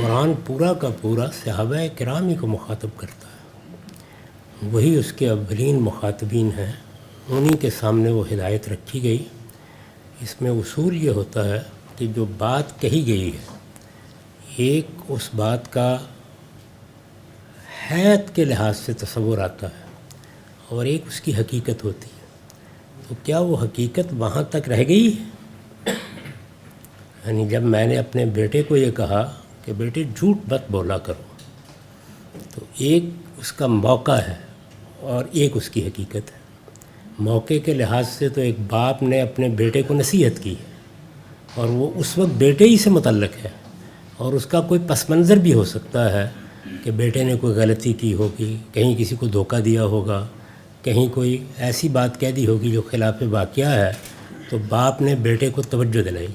قرآن پورا کا پورا صحابہ کرام ہی کو مخاطب کرتا ہے، وہی اس کے اولین مخاطبین ہیں، انہی کے سامنے وہ ہدایت رکھی گئی۔ اس میں اصول یہ ہوتا ہے کہ جو بات کہی گئی ہے، ایک اس بات کا حیت کے لحاظ سے تصور آتا ہے اور ایک اس کی حقیقت ہوتی ہے۔ تو کیا وہ حقیقت وہاں تک رہ گئی ہے؟ یعنی جب میں نے اپنے بیٹے کو یہ کہا کہ بیٹے جھوٹ مت بولا کرو، تو ایک اس کا موقع ہے اور ایک اس کی حقیقت ہے۔ موقع کے لحاظ سے تو ایک باپ نے اپنے بیٹے کو نصیحت کی ہے اور وہ اس وقت بیٹے ہی سے متعلق ہے، اور اس کا کوئی پس منظر بھی ہو سکتا ہے کہ بیٹے نے کوئی غلطی کی ہوگی، کہیں کسی کو دھوکہ دیا ہوگا، کہیں کوئی ایسی بات کہہ دی ہوگی جو خلاف واقعہ ہے، تو باپ نے بیٹے کو توجہ دلائی۔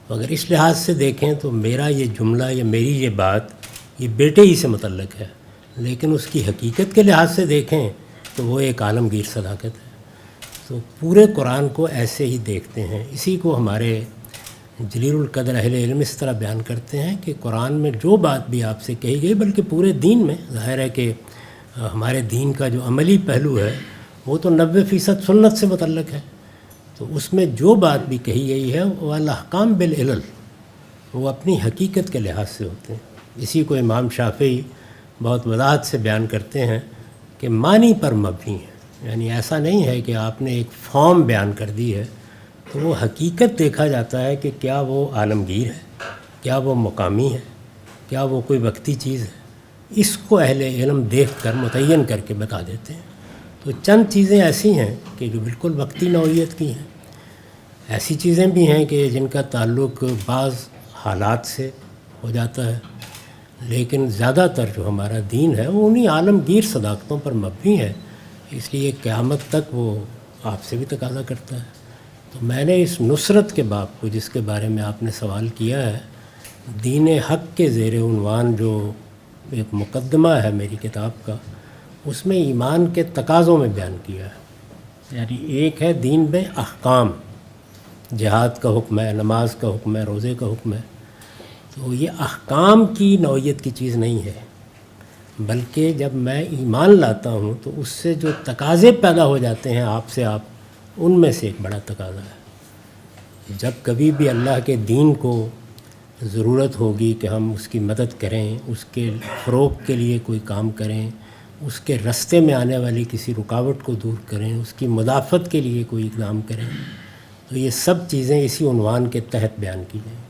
تو اگر اس لحاظ سے دیکھیں تو میرا یہ جملہ یا میری یہ بات یہ بیٹے ہی سے متعلق ہے، لیکن اس کی حقیقت کے لحاظ سے دیکھیں تو وہ ایک عالمگیر صداقت ہے۔ تو پورے قرآن کو ایسے ہی دیکھتے ہیں۔ اسی کو ہمارے جلیل القدر اہل علم اس طرح بیان کرتے ہیں کہ قرآن میں جو بات بھی آپ سے کہی گئی، بلکہ پورے دین میں، ظاہر ہے کہ ہمارے دین کا جو عملی پہلو ہے وہ تو 90% سنت سے متعلق ہے، تو اس میں جو بات بھی کہی گئی ہے وہ الاحکام بالعلل، وہ اپنی حقیقت کے لحاظ سے ہوتے ہیں۔ اسی کو امام شافعی بہت وضاحت سے بیان کرتے ہیں کہ معنی پر مبنی ہے، یعنی ایسا نہیں ہے کہ آپ نے ایک فارم بیان کر دی ہے، تو وہ حقیقت دیکھا جاتا ہے کہ کیا وہ عالمگیر ہے، کیا وہ مقامی ہے، کیا وہ کوئی وقتی چیز ہے۔ اس کو اہل علم دیکھ کر متعین کر کے بتا دیتے ہیں۔ تو چند چیزیں ایسی ہیں کہ جو بالکل وقتی نوعیت کی ہیں، ایسی چیزیں بھی ہیں کہ جن کا تعلق بعض حالات سے ہو جاتا ہے، لیکن زیادہ تر جو ہمارا دین ہے وہ انہی عالمگیر صداقتوں پر مبنی ہے، اس لیے قیامت تک وہ آپ سے بھی تقاضا کرتا ہے۔ تو میں نے اس نصرت کے باب کو، جس کے بارے میں آپ نے سوال کیا ہے، دین حق کے زیر عنوان جو ایک مقدمہ ہے میری کتاب کا، اس میں ایمان کے تقاضوں میں بیان کیا ہے۔ یعنی ایک ہے دین میں احکام، جہاد کا حکم ہے، نماز کا حکم ہے، روزے کا حکم ہے، تو یہ احکام کی نوعیت کی چیز نہیں ہے، بلکہ جب میں ایمان لاتا ہوں تو اس سے جو تقاضے پیدا ہو جاتے ہیں آپ سے، ان میں سے ایک بڑا تقاضا ہے۔ جب کبھی بھی اللہ کے دین کو ضرورت ہوگی کہ ہم اس کی مدد کریں، اس کے فروغ کے لیے کوئی کام کریں، اس کے رستے میں آنے والی کسی رکاوٹ کو دور کریں، اس کی مدافعت کے لیے کوئی اقدام کریں، تو یہ سب چیزیں اسی عنوان کے تحت بیان کی جائیں۔